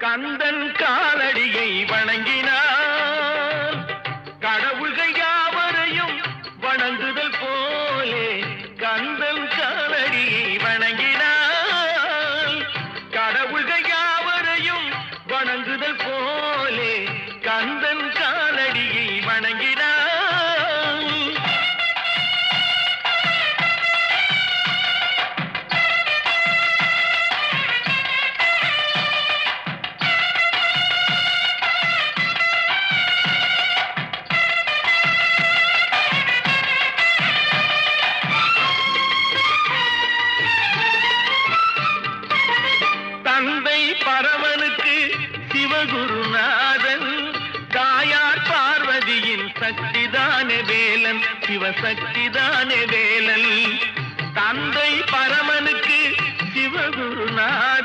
கந்தன் காலடியை வணங்கினார் கடவுள்கள் யாவரையும் வணங்குதல் போலே கந்தன் காலடியை வணங்கினார் கடவுள்கள் யாவரையும் வணங்குதல் போலே கந்தன் காலடியை வணங்கினார் தந்தை பரமனுக்கு சிவகுருநாதன் தாயார் பார்வதியின் சக்திதானே வேலன் சிவசக்திதானே வேலன் தந்தை பரமனுக்கு சிவகுருநாதன்